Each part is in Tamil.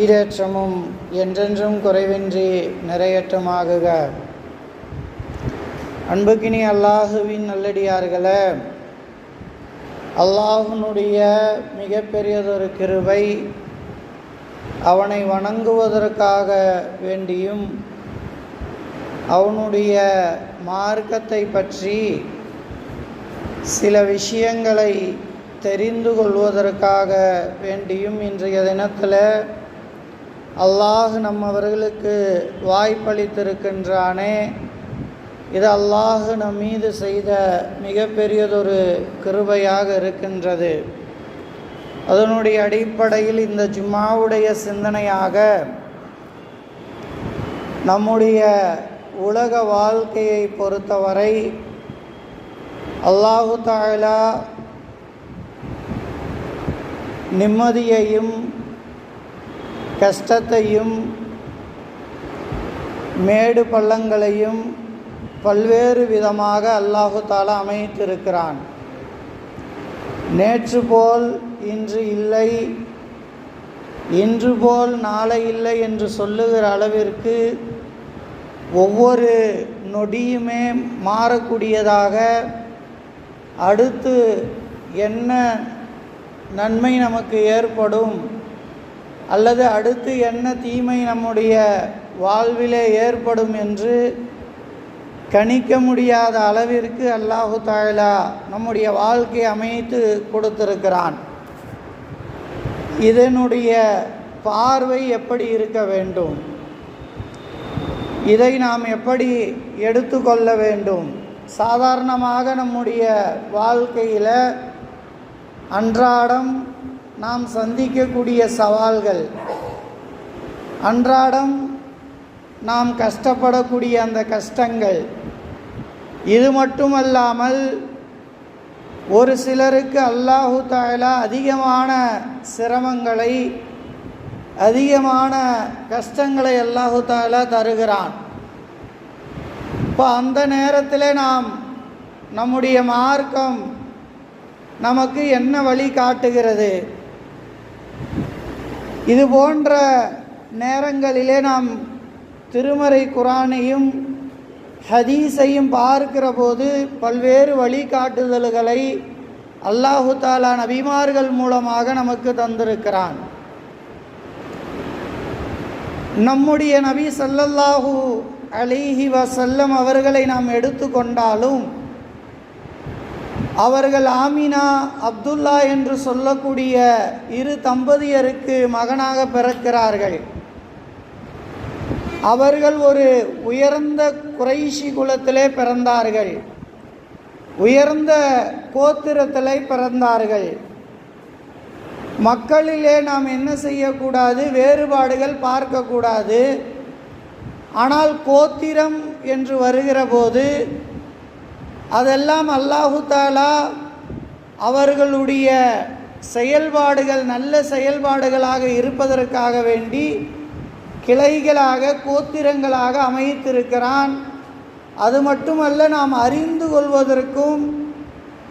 ஈடேற்றமும் என்றென்றும் குறைவின்றி நிறையற்றமாகுக. அன்புக்கினி அல்லாஹுவின் நல்லடியார்களே, அல்லாஹுனுடைய மிகப்பெரியதொரு கிருபை அவனை வணங்குவதற்காக வேண்டியும் அவனுடைய மார்க்கத்தை பற்றி சில விஷயங்களை தெரிந்து கொள்வதற்காக வேண்டியும் இன்றைய தினத்தில் அல்லாஹ் நம்மவர்களுக்கு வாய்ப்பளித்திருக்கின்றானே, இது அல்லாஹ் நம் மீது செய்த மிகப்பெரியதொரு கிருபையாக இருக்கின்றது. அதனுடைய அடிப்படையில் இந்த ஜும்மாவுடைய சிந்தனையாக நம்முடைய உலக வாழ்க்கையை பொறுத்தவரை அல்லாஹு தஆலா நிம்மதியையும் கஷ்டத்தையும் மேடு பள்ளங்களையும் பல்வேறு விதமாக அல்லாஹு தஆலா அமைத்திருக்கிறான். நேற்று போல் இன்று இல்லை, இன்று போல் நாளை இல்லை என்று சொல்லுகிற அளவிற்கு ஒவ்வொரு நொடியுமே மாறக்கூடியதாக, அடுத்து என்ன நன்மை நமக்கு ஏற்படும் அல்லது அடுத்து என்ன தீமை நம்முடைய வாழ்விலே ஏற்படும் என்று கணிக்க முடியாத அளவிற்கு அல்லாஹு தஆலா நம்முடைய வாழ்க்கையை அமைத்து கொடுத்திருக்கிறான். இதனுடைய பார்வை எப்படி இருக்க வேண்டும், இதை நாம் எப்படி எடுத்துக்கொள்ள வேண்டும்? சாதாரணமாக நம்முடைய வாழ்க்கையில் அன்றாடம் நாம் சந்திக்கக்கூடிய சவால்கள், அன்றாடம் நாம் கஷ்டப்படக்கூடிய அந்த கஷ்டங்கள், இது மட்டுமல்லாமல் ஒரு சிலருக்கு அல்லாஹு தஆலா அதிகமான சிரமங்களை, அதிகமான கஷ்டங்களை அல்லாஹு தஆலா தருகிறான். இப்போ அந்த நேரத்தில் நாம் நம்முடைய மார்க்கம் நமக்கு என்ன வழி காட்டுகிறது? இது போன்ற நேரங்களிலே நாம் திருமறை குர்ஆனையும் ஹதீஸையும் பார்க்கிற போது பல்வேறு வழிகாட்டுதல்களை அல்லாஹு தஆலா நபிமார்கள் மூலமாக நமக்கு தந்திருக்கிறான். நம்முடைய நபி ஸல்லல்லாஹு அலைஹி வஸல்லம் அவர்களை நாம் எடுத்துக்கொண்டாலும் அவர்கள் ஆமினா, அப்துல்லா என்று சொல்லக்கூடிய இரு தம்பதியருக்கு மகனாக பிறக்கிறார்கள். அவர்கள் ஒரு உயர்ந்த குறைஷி குலத்திலே பிறந்தார்கள், உயர்ந்த கோத்திரத்திலே பிறந்தார்கள். மக்களிலே நாம் என்ன செய்யக்கூடாது? வேறுபாடுகள் பார்க்கக்கூடாது. ஆனால் கோத்திரம் என்று வருகிற போது அதெல்லாம் அல்லாஹு தஆலா அவர்களுடைய செயல்பாடுகள் நல்ல செயல்பாடுகளாக இருப்பதற்காக வேண்டி கிளைகளாக, கோத்திரங்களாக அமைத்திருக்கிறான். அது மட்டுமல்ல, நாம் அறிந்து கொள்வதற்கும்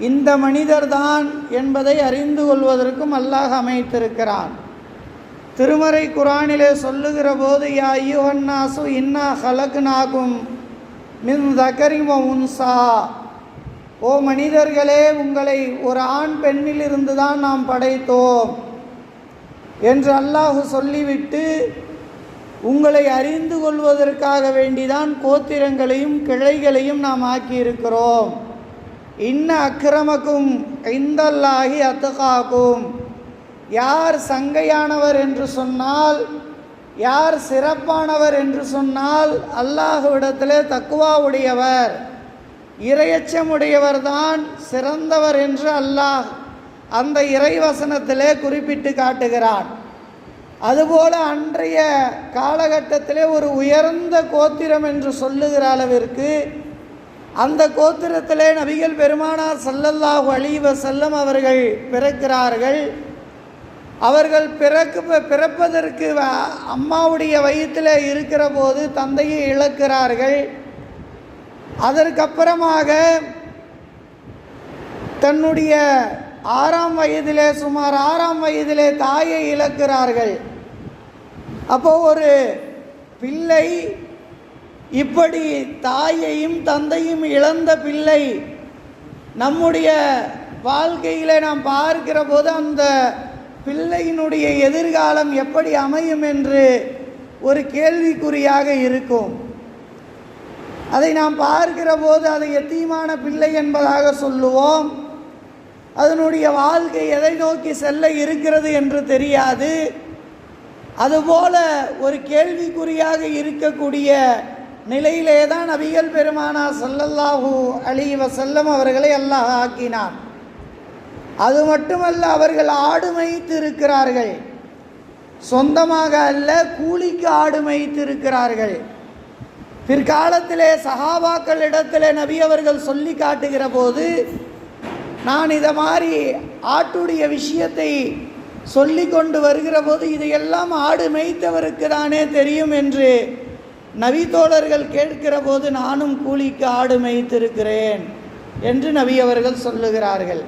இந்த மனிதர்தான் என்பதை அறிந்து கொள்வதற்கும் அல்லாஹ் அமைத்திருக்கிறான். திருமறை குர்ஆனிலே சொல்லுகிற போது, யா அய்யுஹன்னாசு இன்னா ஹலக்னாகும் மின் தகரி வ உன்சா, ஓ மனிதர்களே, உங்களை ஒரு ஆண் பெண்ணிலிருந்து தான் நாம் படைத்தோம் என்று அல்லாஹ் சொல்லிவிட்டு, உங்களை அறிந்து கொள்வதற்காக வேண்டிதான் கோத்திரங்களையும் கிளைகளையும் நாம் ஆக்கியிருக்கிறோம். இன்ன அக்ரமக்கும் இந்தல்லாஹி அத்காக்கும், யார் சங்கையானவர் என்று சொன்னால், யார் சிறப்பானவர் என்று சொன்னால் அல்லாஹ்விடத்திலே தக்வா உடையவர், இறையச்சமுடையவர் தான் சிறந்தவர் என்று அல்லாஹ் அந்த இறைவசனத்திலே குறிப்பிட்டு காட்டுகிறான். அதுபோல அன்றைய காலகட்டத்திலே ஒரு உயர்ந்த கோத்திரம் என்று சொல்லுகிற அளவிற்கு அந்த கோத்திரத்திலே நபிகள் பெருமானார் ஸல்லல்லாஹு அலைஹி வஸல்லம் அவர்கள் பிறக்கிறார்கள். அவர்கள் பிறப்பதற்கு அம்மாவுடைய வயிற்றில் இருக்கிற போது தந்தையை இழக்கிறார்கள். அதற்கப்புறமாக தன்னுடைய 6ஆம் வயதிலே, சுமார் 6ஆம் வயதிலே தாயை இழக்கிறார்கள். அப்போ ஒரு பிள்ளை இப்படி தாயையும் தந்தையும் இழந்த பிள்ளை நம்முடைய வாழ்க்கையில் நாம் பார்க்கிற போது அந்த பிள்ளையினுடைய எதிர்காலம் எப்படி அமையும் என்று ஒரு கேள்விக்குறியாக இருக்கும். அதை நாம் பார்க்கிற போது அது எத்தீமான பிள்ளை என்பதாக சொல்லுவோம். அதனுடைய வாழ்க்கை எதை நோக்கி செல்ல இருக்கிறது என்று தெரியாது. அதுபோல ஒரு கேள்விக்குறியாக இருக்கக்கூடிய நிலையிலே தான் நபிகள் பெருமானார் ஸல்லல்லாஹு அலைஹி வஸல்லம் அவர்களை அல்லாஹ் ஆக்கினான். அது மட்டுமல்ல, அவர்கள் ஆடு மேய்த்து இருக்கிறார்கள். சொந்தமாக அல்ல, கூலிக்கு ஆடு மேய்த்து இருக்கிறார்கள். பிற்காலத்திலே சஹாபாக்களிடத்திலே நபி அவர்கள் சொல்லி காட்டுகிற போது, நான் இதை மாதிரி ஆட்டுடைய விஷயத்தை சொல்லி கொண்டு வருகிற போது இதையெல்லாம் ஆடு மேய்த்தவருக்கு தானே தெரியும் என்று நபி தோழர்கள் கேட்கிற போது, நானும் கூலிக்கு ஆடு மேய்த்திருக்கிறேன் என்று நபி அவர்கள் சொல்லுகிறார்கள்.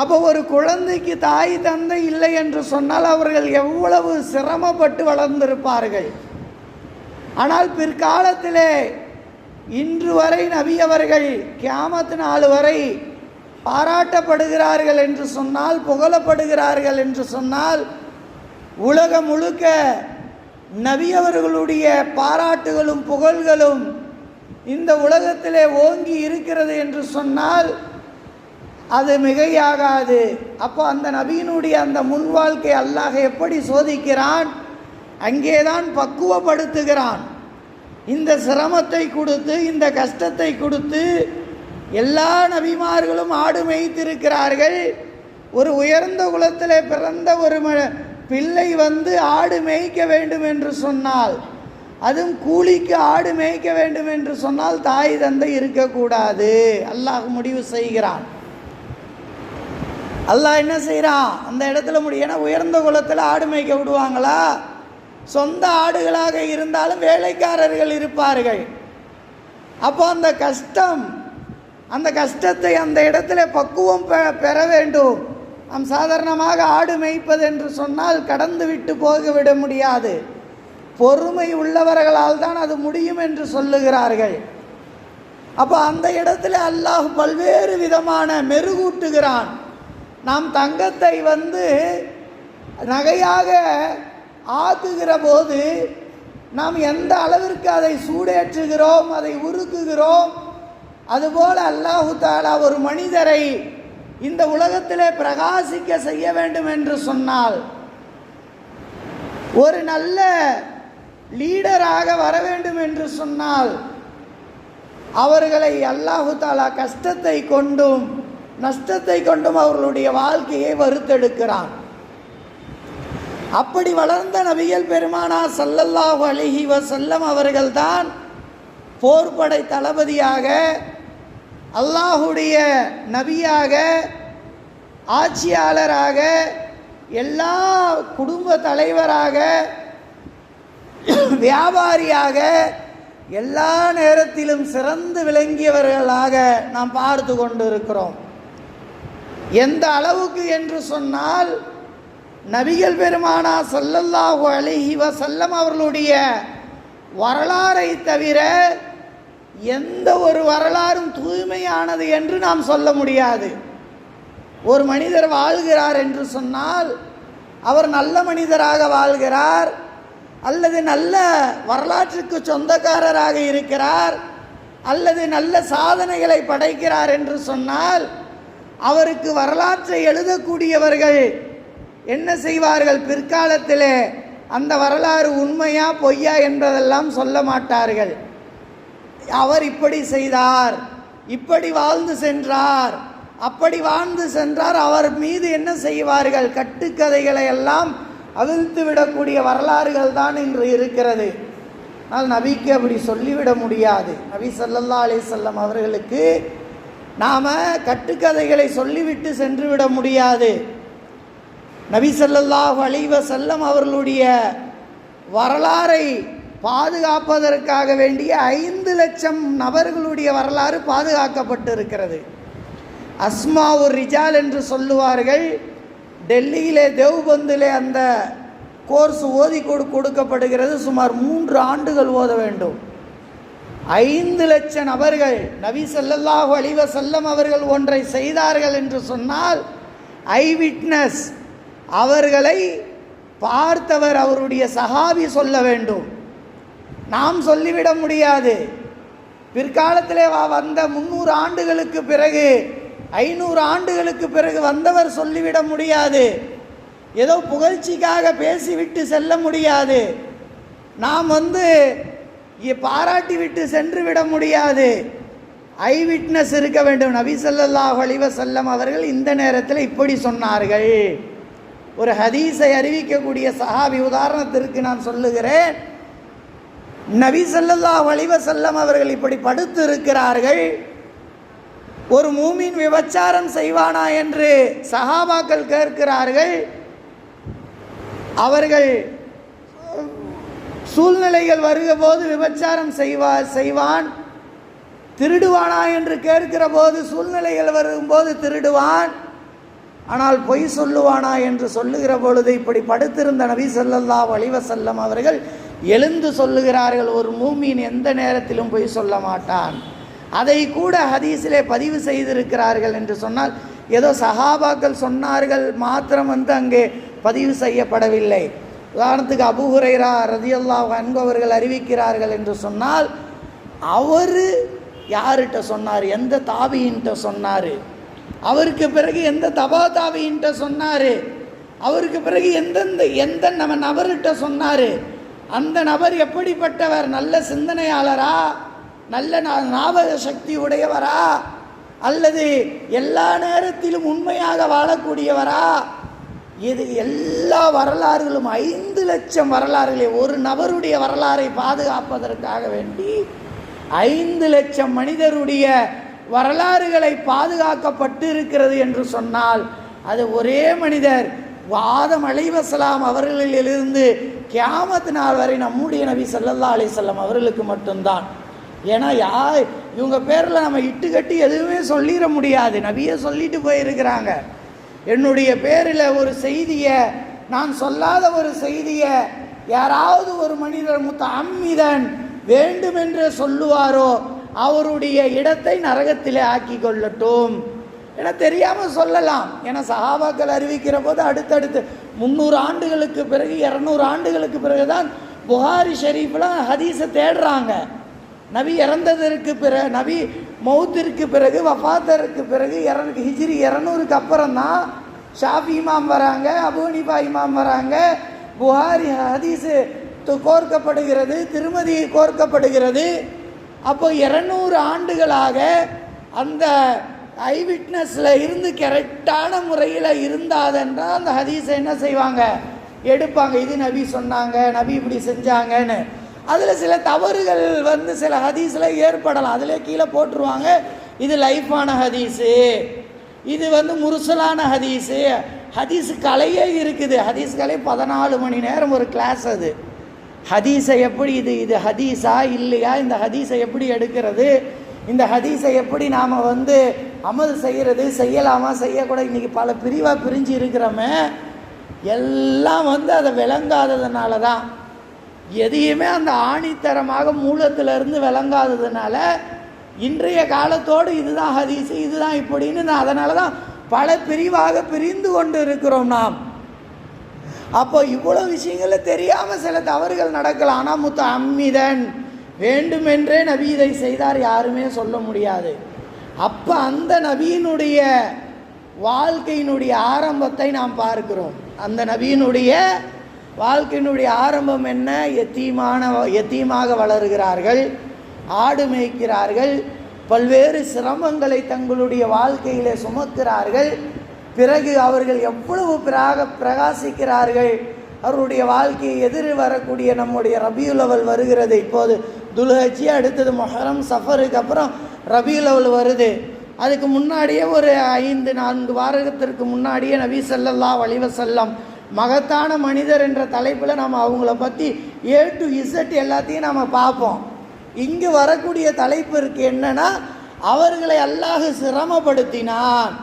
அப்போ ஒரு குழந்தைக்கு தாய் தந்தை இல்லை என்று சொன்னால் அவர்கள் எவ்வளவு சிரமப்பட்டு வளர்ந்திருப்பார்கள். ஆனால் பிற்காலத்திலே இன்று வரை நபி அவர்கள் கியாமத் நாள் வரை பாராட்டப்படுகிறார்கள் என்று சொன்னால், புகழப்படுகிறார்கள் என்று சொன்னால், உலகம் முழுக்க நபி அவர்களுடைய பாராட்டுகளும் புகழ்களும் இந்த உலகத்திலே ஓங்கி இருக்கிறது என்று சொன்னால் அது மிகையாகாது. அப்போ அந்த நபியினுடைய அந்த முன் வாழ்க்கை அல்லாஹ் எப்படி சோதிக்கிறான், அங்கேதான் பக்குவப்படுத்துகிறான். இந்த சிரமத்தை கொடுத்து, இந்த கஷ்டத்தை கொடுத்து, எல்லா நபிமார்களும் ஆடு மேய்த்திருக்கிறார்கள். ஒரு உயர்ந்த குலத்திலே பிறந்த ஒரு பிள்ளை வந்து ஆடு மேய்க்க வேண்டும் என்று சொன்னால், அதுவும் கூலிக்கு ஆடு மேய்க்க வேண்டும் என்று சொன்னால் தாய் தந்தை இருக்கக்கூடாது. அல்லாஹ் முடிவு செய்கிறான். அல்லாஹ் என்ன செய்கிறான், அந்த இடத்துல ஏன்னா உயர்ந்த குலத்தில் ஆடு மேய்க்க விடுவாங்களா? சொந்த ஆடுகளாக இருந்தாலும் வேலைக்காரர்கள் இருப்பார்கள். அப்போ அந்த கஷ்டத்தை அந்த இடத்துல பக்குவம் பெற வேண்டும். நாம் சாதாரணமாக ஆடு மேய்ப்பது என்று சொன்னால் கடந்து விட்டு போகவிட முடியாது. பொறுமை உள்ளவர்களால் தான் அது முடியும் என்று சொல்லுகிறார்கள். அப்போ அந்த இடத்துல அல்லாஹ் பல்வேறு விதமான மெருகூட்டுகிறான். நாம் தங்கத்தை நகையாக ஆக்குகிற போது நாம் எந்த அளவிற்கு அதை சூடேற்றுகிறோம், அதை உருக்குகிறோம், அதுபோல் அல்லாஹு தஆலா ஒரு மனிதரை இந்த உலகத்திலே பிரகாசிக்க செய்ய வேண்டும் என்று சொன்னால், ஒரு நல்ல லீடராக வர வேண்டும் என்று சொன்னால், அவர்களை அல்லாஹு தஆலா கஷ்டத்தை கொண்டும் நஷ்டத்தை கொண்டும் அவர்களுடைய வாழ்க்கையை வறுத்தெடுக்கிறான். அப்படி வளர்ந்த நபிகள் பெருமானார் ஸல்லல்லாஹு அலைஹி வஸல்லம் அவர்கள்தான் போர்படை தளபதியாக, அல்லாஹுடைய நபியாக, ஆட்சியாளராக, எல்லா குடும்ப தலைவராக, வியாபாரியாக, எல்லா நேரத்திலும் சிறந்து விளங்கியவர்களாக நாம் பார்த்து கொண்டிருக்கிறோம். எந்த அளவுக்கு என்று சொன்னால், நபிகள் பெருமானார் ஸல்லல்லாஹு அலைஹி வஸல்லம் அவர்களுடைய வரலாறை தவிர எந்த ஒரு வரலாறும் தூய்மையானது என்று நாம் சொல்ல முடியாது. ஒரு மனிதர் வாழ்கிறார் என்று சொன்னால் அவர் நல்ல மனிதராக வாழ்கிறார், அல்லது நல்ல வரலாற்றுக்கு சொந்தக்காரராக இருக்கிறார், அல்லது நல்ல சாதனைகளை படைக்கிறார் என்று சொன்னால் அவருக்கு வரலாற்றை எழுதக்கூடியவர்கள் என்ன செய்வார்கள்? பிற்காலத்திலே அந்த வரலாறு உண்மையா பொய்யா என்பதெல்லாம் சொல்ல மாட்டார்கள். அவர் இப்படி செய்தார், இப்படி வாழ்ந்து சென்றார், அப்படி வாழ்ந்து சென்றார், அவர் மீது என்ன செய்வார்கள்? கட்டுக்கதைகளை எல்லாம் அவிழ்த்து விடக்கூடிய வரலாறுகள் தான் இன்று இருக்கிறது. ஆனால் நபிக்கு அப்படி சொல்லிவிட முடியாது. நபி ஸல்லல்லாஹு அலைஹி வஸல்லம் அவர்களுக்கு நாம் கட்டுக்கதைகளை சொல்லிவிட்டு சென்று விட முடியாது. நபி ஸல்லல்லாஹு அலைஹி வஸல்லம் அவர்களுடைய வரலாறை பாதுகாப்பதற்காக வேண்டிய 5 லட்சம் நபர்களுடைய வரலாறு பாதுகாக்கப்பட்டு இருக்கிறது. அஸ்மாவுர் ரிஜால் என்று சொல்லுவார்கள். டெல்லியிலே தேவ்பந்திலே அந்த கோர்ஸ் ஓதி கொடுக்கப்படுகிறது. சுமார் 3 ஆண்டுகள் ஓத வேண்டும். 5 லட்சம் நபர்கள் நபி ஸல்லல்லாஹு அலைஹி வஸல்லம் அவர்கள் ஒன்றை செய்தார்கள் என்று சொன்னால் ஐ விட்னஸ், அவர்களை பார்த்தவர் அவருடைய சஹாபி சொல்ல வேண்டும், நாம் சொல்லிவிட முடியாது. பிற்காலத்திலே வந்த 300 ஆண்டுகளுக்கு பிறகு 500 ஆண்டுகளுக்கு பிறகு வந்தவர் சொல்லிவிட முடியாது. ஏதோ புகழ்ச்சிக்காக பேசிவிட்டு செல்ல முடியாது. நாம் பாராட்டி விட்டு சென்று விட முடியாது. ஐ விட்னஸ் இருக்க வேண்டும். நபி ஸல்லல்லாஹு அலைஹி வஸல்லம் அவர்கள் இந்த நேரத்தில் இப்படி சொன்னார்கள். ஒரு ஹதீஸை அறிவிக்கக்கூடிய சஹாபி, உதாரணத்திற்கு நான் சொல்லுகிறேன், நபி ஸல்லல்லாஹு அலைஹி வஸல்லம் அவர்கள் இப்படி படுத்து இருக்கிறார்கள். ஒரு மூமின் விபச்சாரம் செய்வானா என்று சஹாபாக்கள் கேட்கிறார்கள். அவர்கள் சூழ்நிலைகள் வருகிற போது விபச்சாரம் செய்வான், திருடுவானா என்று கேட்கிற போது சூழ்நிலைகள் வரும்போது திருடுவான், ஆனால் பொய் சொல்லுவானா என்று சொல்லுகிற பொழுது இப்படி படுத்திருந்த நபி ஸல்லல்லாஹு அலைஹி வஸல்லம் அவர்கள் எழுந்து சொல்லுகிறார்கள், ஒரு மூமின் எந்த நேரத்திலும் பொய் சொல்ல மாட்டான். அதை கூட ஹதீஸிலே பதிவு செய்திருக்கிறார்கள் என்று சொன்னால், ஏதோ சஹாபாக்கள் சொன்னார்கள் மாத்திரம் அங்கே பதிவு செய்யப்படவில்லை. உதாரணத்துக்கு அபூ ஹுரைரா ரலியல்லாஹு அன்ஹு அவர்கள் அறிவிக்கிறார்கள் என்று சொன்னால், அவர் யார்கிட்ட சொன்னார், எந்த தாபியின்ட்ட சொன்னார், அவருக்கு பிறகு எந்த தபா தாபியின்ட்ட சொன்னார், அவருக்கு பிறகு எந்த நபர்கிட்ட சொன்னார், அந்த நபர் எப்படிப்பட்டவர், நல்ல சிந்தனையாளரா, நல்ல ஞாபக சக்தி உடையவரா, அல்லது எல்லா நேரத்திலும் உண்மையாக வாழக்கூடியவரா, இது எல்லா வரலாறுகளும் 5 லட்சம் வரலாறுகளை, ஒரு நபருடைய வரலாறை பாதுகாப்பதற்காக வேண்டி 5 லட்சம் மனிதருடைய வரலாறுகளை பாதுகாக்கப்பட்டு இருக்கிறது என்று சொன்னால், அது ஒரே மனிதர் ஆதம் அலைஹிஸ்ஸலாம் அவர்களிலிருந்து கியாமத் நாள் வரை நம்முடைய நபி ஸல்லல்லாஹு அலைஹி வஸல்லம் அவர்களுக்கு மட்டும்தான். ஏன்னா இவங்க பேரில் நம்ம இட்டுக்கட்டி எதுவுமே சொல்லிட முடியாது. நபியை சொல்லிட்டு போயிருக்கிறாங்க. என்னுடைய பேரில் ஒரு செய்தியை, நான் சொல்லாத ஒரு செய்தியை யாராவது ஒரு மனிதர் முத்தஅம்மிதன் வேண்டுமென்று சொல்லுவாரோ அவருடைய இடத்தை நரகத்திலே ஆக்கி கொள்ளட்டும். ஏன்னா தெரியாமல் சொல்லலாம். ஏன்னா சஹாபாக்கள் அறிவிக்கிற போது அடுத்தடுத்து 300 ஆண்டுகளுக்கு பிறகு 200 ஆண்டுகளுக்கு பிறகு தான் புகாரி ஷரீஃப்லாம் ஹதீஸை தேடுறாங்க. நபி இறந்ததற்கு பிறகு, நபி மௌத்திற்கு பிறகு, வஃபாத்திற்கு பிறகு ஹிஜ்ரி 200க்கு அப்புறம் தான் ஷாஃபி இமாம் வராங்க, அபூ ஹனீஃபா இமாம் வராங்க, புகாரி ஹதீஸு கோர்க்கப்படுகிறது, திருமதி கோர்க்கப்படுகிறது. அப்போ 200 ஆண்டுகளாக அந்த ஐ விட்னஸில் இருந்து கரெக்டான முறையில் இருந்தாதென்றால் அந்த ஹதீஸை என்ன செய்வாங்க, எடுப்பாங்க. இது நபி சொன்னாங்க, நபி இப்படி செஞ்சாங்கன்னு. அதில் சில தவறுகள் சில ஹதீஸில் ஏற்படலாம். அதில் கீழே போட்டுருவாங்க, இது லைஃபான ஹதீஸு, இது முர்சலான ஹதீஸு. ஹதீஸு கலையே இருக்குது. ஹதீஸ் கலை 14 மணி நேரம் ஒரு கிளாஸ். அது ஹதீஸை எப்படி இது ஹதீஸா இல்லையா, இந்த ஹதீஸை எப்படி எடுக்கிறது, இந்த ஹதீஸை எப்படி நாம் அமல் செய்கிறது, செய்யலாமா செய்யக்கூடாது, இன்றைக்கி பல பிரிவாக பிரிஞ்சு இருக்கிறோமே, எல்லாம் அதை விளங்காததுனால தான். எதையுமே அந்த ஆணித்தரமாக மூலத்திலிருந்து விளங்காததுனால இன்றைய காலத்தோடு இதுதான் ஹதீஸு, இதுதான் இப்படின்னு அதனால தான் பல பிரிவாக பிரிந்து கொண்டு இருக்கிறோம் நாம். அப்போ இவ்வளோ விஷயங்களை தெரியாமல் சில தவறுகள் நடக்கலாம். ஆனால் முத்தஅம்மிதன் வேண்டுமென்றே நபி இதை செய்தார் யாருமே சொல்ல முடியாது. அப்போ அந்த நபியினுடைய வாழ்க்கையினுடைய ஆரம்பத்தை நாம் பார்க்கிறோம். அந்த நபியினுடைய வாழ்க்கையினுடைய ஆரம்பம் என்ன, யத்தீமாக வளர்கிறார்கள், ஆடு மேய்க்கிறார்கள், பல்வேறு சிரமங்களை தங்களுடைய வாழ்க்கையிலே சுமக்கிறார்கள். பிறகு அவர்கள் எவ்வளவு பிரகாசிக்கிறார்கள். அவருடைய வாழ்க்கையை எதிர் வரக்கூடிய நம்முடைய ரபியுல் அவல் வருகிறது. இப்போது துல்ஹஜ், அடுத்தது முஹர்ரம், சஃபருக்கு அப்புறம் ரபியுல் அவல் வருது. அதுக்கு முன்னாடியே ஒரு 5-4 வாரத்திற்கு முன்னாடியே நபி ஸல்லல்லாஹு அலைஹி வஸல்லம் மகத்தான மனிதர் என்ற தலைப்பில் நம்ம அவங்கள பற்றி A to Z எல்லாத்தையும் நம்ம பார்ப்போம். இங்கு வரக்கூடிய தலைப்பு இருக்கு என்னன்னா, அவர்களை அல்லாஹ் சிரமப்படுத்தினான்.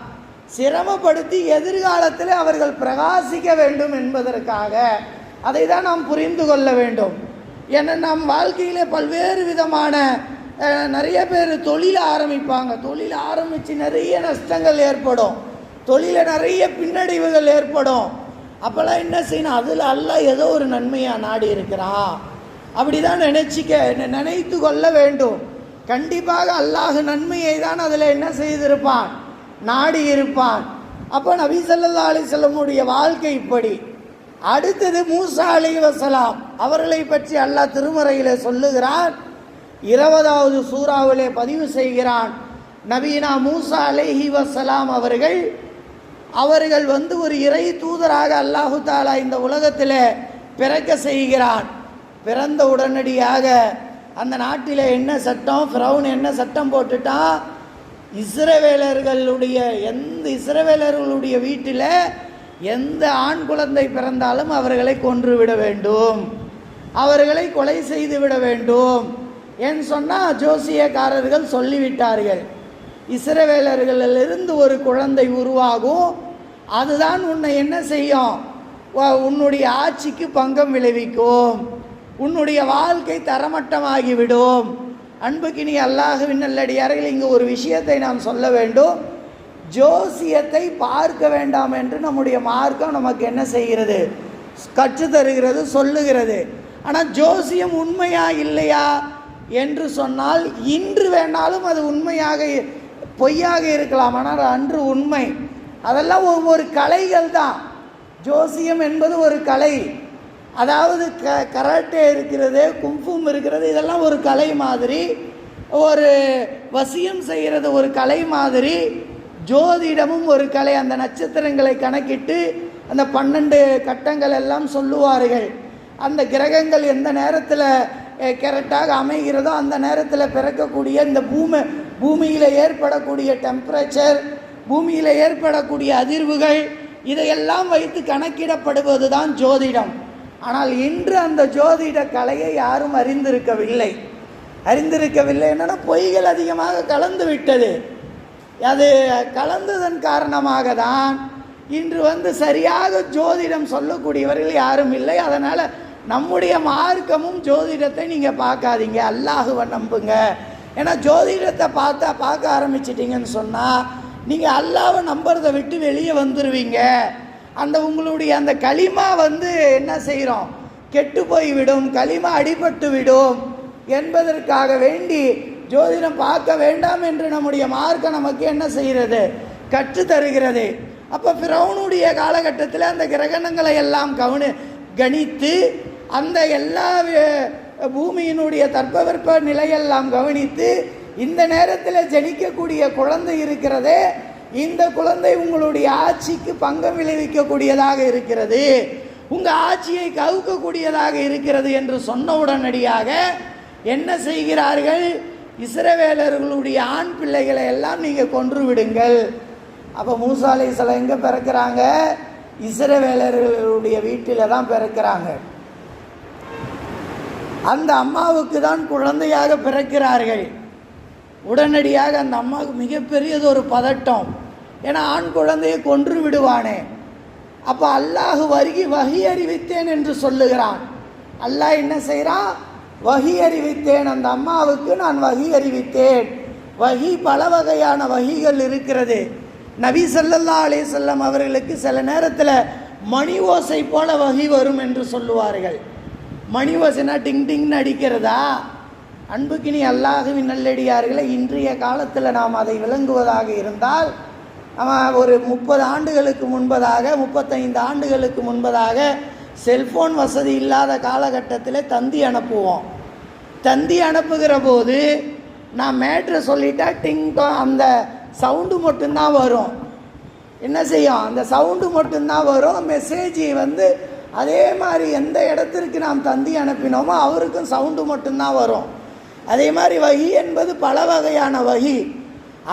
சிரமப்படுத்தி எதிர்காலத்தில் அவர்கள் பிரகாசிக்க வேண்டும் என்பதற்காக அதை தான் நாம் புரிந்து கொள்ள வேண்டும். ஏன்னா நம் வாழ்க்கையிலே பல்வேறு விதமான நிறைய பேர் தொழிலை ஆரம்பிப்பாங்க. தொழில் ஆரம்பித்து நிறைய நஷ்டங்கள் ஏற்படும், தொழிலில் நிறைய பின்னடைவுகள் ஏற்படும். அப்போல்லாம் என்ன செய்யணும், அதில் அல்லாஹ் ஏதோ ஒரு நன்மையாக நாடி இருக்கிறான் அப்படி தான் நினைத்து கொள்ள வேண்டும். கண்டிப்பாக அல்லாஹ் நன்மையை தான் அதில் என்ன செய்திருப்பான், நாடி இருப்பான். அப்போ நபி ஸல்லல்லாஹு அலைஹி வஸல்லமுடைய வாழ்க்கை இப்படி. அடுத்தது மூசா அலைஹிஸ்ஸலாம் அவர்களை பற்றி அல்லாஹ் திருமறையிலே சொல்லுகிறான். 20வது சூறாவிலே பதிவு செய்கிறான். நபீனா மூசா அலைஹிஸ்ஸலாம் அவர்கள் ஒரு இறை தூதராக அல்லாஹு தாலா இந்த உலகத்தில் பிறக்க செய்கிறான். பிறந்த உடனடியாக அந்த நாட்டில் என்ன சட்டம், ஃபிரௌன் என்ன சட்டம் போட்டுட்டான், இஸ்ரவேலர்களுடைய வீட்டில் எந்த ஆண் குழந்தை பிறந்தாலும் அவர்களை கொன்றுவிட வேண்டும், அவர்களை கொலை செய்து விட வேண்டும் என்று சொன்னால் ஜோசியக்காரர்கள் சொல்லிவிட்டார்கள். இஸ்ரவேலர்களிலிருந்து ஒரு குழந்தை உருவாகும், அதுதான் உன்னை என்ன செய்யும், உன்னுடைய ஆட்சிக்கு பங்கம் விளைவிக்கும், உன்னுடைய வாழ்க்கை தரமட்டமாகிவிடும். அன்புக்கினி அல்லாஹ்வின் நல்லடியார்கள், இங்கு ஒரு விஷயத்தை நாம் சொல்ல வேண்டும். ஜோசியத்தை பார்க்க வேண்டாம் என்று நம்முடைய மார்க்கம் நமக்கு என்ன செய்கிறது, கற்றுத்தருகிறது, சொல்லுகிறது. ஆனால் ஜோசியம் உண்மையா இல்லையா என்று சொன்னால் இன்று வேணாலும் அது உண்மையாக பொய்யாக இருக்கலாம், ஆனால் அன்று உண்மை. அதெல்லாம் ஒவ்வொரு கலைகள் தான். ஜோசியம் என்பது ஒரு கலை. அதாவது கராட்டே இருக்கிறது, கும்ஃபும் இருக்கிறது, இதெல்லாம் ஒரு கலை மாதிரி. ஒரு வசியம் செய்கிறது ஒரு கலை மாதிரி. ஜோதிடமும் ஒரு கலை. அந்த நட்சத்திரங்களை கணக்கிட்டு அந்த 12 கட்டங்கள் எல்லாம் சொல்லுவார்கள். அந்த கிரகங்கள் எந்த நேரத்தில் கரெக்டாக அமைகிறதோ அந்த நேரத்தில் பிறக்கக்கூடிய இந்த பூமியில் ஏற்படக்கூடிய டெம்பரேச்சர், பூமியில் ஏற்படக்கூடிய அதிர்வுகள், இதையெல்லாம் வைத்து கணக்கிடப்படுவது தான் ஜோதிடம். ஆனால் இன்று அந்த ஜோதிட கலையை யாரும் அறிந்திருக்கவில்லை. என்னன்னா பொய்கள் அதிகமாக கலந்து விட்டது. அது கலந்ததன் காரணமாக தான் இன்று சரியாக ஜோதிடம் சொல்லக்கூடியவர்கள் யாரும் இல்லை. அதனால் நம்முடைய மார்க்கமும் ஜோதிடத்தை நீங்கள் பார்க்காதீங்க, அல்லாஹுவை நம்புங்க. ஏன்னா ஜோதிடத்தை பார்க்க ஆரம்பிச்சிட்டிங்கன்னு சொன்னால் நீங்கள் அல்லாஹ்வை நம்புறதை விட்டு வெளியே வந்துடுவீங்க. உங்களுடைய அந்த களிமா என்ன செய்கிறோம், கெட்டு போய்விடும், களிமா அடிபட்டு விடும் என்பதற்காக வேண்டி ஜோதிடம் பார்க்க வேண்டாம் என்று நம்முடைய மார்க்கம் நமக்கு என்ன செய்கிறது, கற்று தருகிறது. அப்போ ஃபிரௌனுடைய காலகட்டத்தில் அந்த கிரகணங்களை எல்லாம் கணித்து அந்த எல்லா பூமியினுடைய தட்பவெப்ப நிலையெல்லாம் கவனித்து இந்த நேரத்தில் ஜனிக்கக்கூடிய குழந்தை இருக்கிறதே, இந்த குழந்தை உங்களுடைய ஆட்சிக்கு பங்கம் விளைவிக்கக்கூடியதாக இருக்கிறது, உங்கள் ஆட்சியை கவுக்கக்கூடியதாக இருக்கிறது என்று சொன்ன உடனடியாக என்ன செய்கிறார்கள், இஸ்ரவேலர்களுடைய ஆண் பிள்ளைகளை எல்லாம் நீங்கள் கொன்று விடுங்கள். அப்போ மூசா அலைஹிஸ்ஸலாம் எங்கே பிறக்கிறாங்க, இஸ்ரவேலர்களுடைய வீட்டில் தான் பிறக்கிறாங்க. அந்த அம்மாவுக்கு தான் குழந்தையாக பிறக்கிறார்கள். உடனடியாக அந்த அம்மாவுக்கு மிகப்பெரியது ஒரு பதட்டம். ஏன்னா ஆண் குழந்தையை கொன்று விடுவானே. அப்போ அல்லாஹ் வஹி அறிவித்தேன் என்று சொல்லுகிறான். அல்லாஹ் என்ன செய்கிறான், வஹி அறிவித்தேன், அந்த அம்மாவுக்கு நான் வஹி அறிவித்தேன். வஹி பல வகையான வஹிகள் இருக்கிறது. நபி ஸல்லல்லாஹு அலைஹி வஸல்லம் அவர்களுக்கு சில நேரத்தில் மணி ஓசை போல வஹி வரும் என்று சொல்லுவார்கள். மணி ஓசைனா டிங் டிங்னு அடிக்கிறதா? அன்புக்கினி அல்லாஹுவின் நல்லடியார்களை, இன்றைய காலத்தில் நாம் அதை விளங்குவதாக இருந்தால், நம்ம ஒரு 30 ஆண்டுகளுக்கு முன்பதாக, 35 ஆண்டுகளுக்கு முன்பதாக செல்ஃபோன் வசதி இல்லாத காலகட்டத்தில் தந்தி அனுப்புவோம். தந்தி அனுப்புகிற போது நான் மேட்ரை சொல்லிட்டா டிங்கோ அந்த சவுண்டு மட்டும்தான் வரும். என்ன செய்யும், அந்த சவுண்டு மட்டும்தான் வரும். மெசேஜ் அதே மாதிரி எந்த இடத்திற்கு நாம் தந்தி அனுப்பினோமோ அவருக்கும் சவுண்டு மட்டும்தான் வரும். அதே மாதிரி வஹி என்பது பல வகையான வஹி.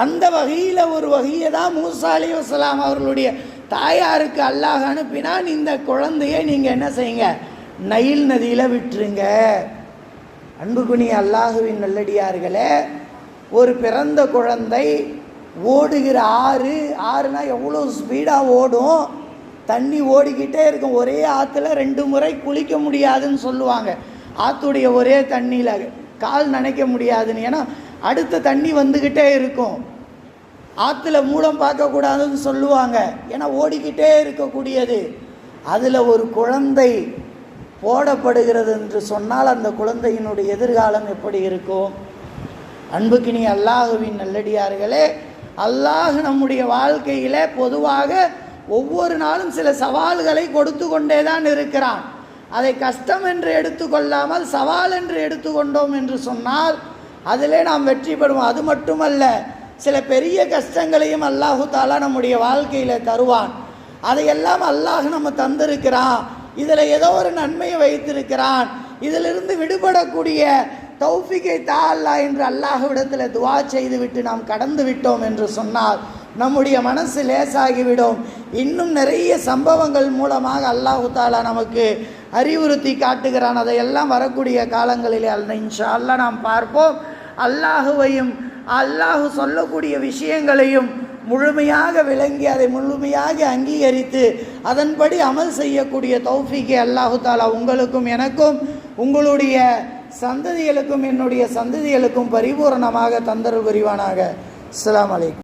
அந்த வகையில் ஒரு வகையை தான் மூசா அலைஹிஸ்ஸலாம் அவர்களுடைய தாயாருக்கு அல்லாஹ் அனுப்பினான். இந்த குழந்தையை நீங்கள் என்ன செய்யுங்க, நைல் நதியில் விட்டுருங்க. அன்புக்குனி அல்லாஹுவின் நல்லடியார்களே, ஒரு பிறந்த குழந்தை ஓடுகிற ஆறுனா எவ்வளோ ஸ்பீடாக ஓடும், தண்ணி ஓடிக்கிட்டே இருக்கும். ஒரே ஆற்றுல 2 முறை குளிக்க முடியாதுன்னு சொல்லுவாங்க. ஆற்றுடைய ஒரே தண்ணியில் கால் நனைக்க முடியாதுன்னு. ஏன்னா அடுத்த தண்ணி வந்துக்கிட்டே இருக்கும். ஆற்றுல மூலம் பார்க்கக்கூடாதுன்னு சொல்லுவாங்க. ஏன்னா ஓடிக்கிட்டே இருக்கக்கூடியது. அதில் ஒரு குழந்தை போடப்படுகிறது என்று சொன்னால் அந்த குழந்தையினுடைய எதிர்காலம் எப்படி இருக்கும்? அன்புக்கினி அல்லாஹுவின் நல்லடியார்களே, அல்லாஹ் நம்முடைய வாழ்க்கையில் பொதுவாக ஒவ்வொரு நாளும் சில சவால்களை கொடுத்து கொண்டே தான் இருக்கிறான். அதை கஷ்டம் என்று எடுத்துக்கொள்ளாமல் சவால் என்று எடுத்துக்கொண்டோம் என்று சொன்னால் அதிலே நாம் வெற்றி பெறுவோம். அது மட்டுமல்ல, சில பெரிய கஷ்டங்களையும் அல்லாஹு தாலா நம்முடைய வாழ்க்கையில் தருவான். அதையெல்லாம் அல்லாஹ் நம்ம தந்திருக்கிறான். இதில் ஏதோ ஒரு நன்மையை வைத்திருக்கிறான். இதிலிருந்து விடுபடக்கூடிய தௌஃபீகை தா அல்லாஹ் என்று அல்லாஹ்விடத்தில் துவா செய்துவிட்டு நாம் கடந்து விட்டோம் என்று சொன்னால் நம்முடைய மனசு லேசாகிவிடும். இன்னும் நிறைய சம்பவங்கள் மூலமாக அல்லாஹு தாலா நமக்கு அறிவுறுத்தி காட்டுகிறான். அதையெல்லாம் வரக்கூடிய காலங்களிலே இன்ஷா அல்லாஹ் நாம் பார்ப்போம். அல்லாஹுவையும் அல்லாஹு சொல்லக்கூடிய விஷயங்களையும் முழுமையாக விளங்கி அதை முழுமையாக அங்கீகரித்து அதன்படி அமல் செய்யக்கூடிய தௌஃபீகை அல்லாஹு தாலா உங்களுக்கும் எனக்கும் உங்களுடைய சந்ததிகளுக்கும் என்னுடைய சந்ததிகளுக்கும் பரிபூரணமாக தந்தருள் புரிவானாக. அஸ்ஸலாமு அலைக்கும்.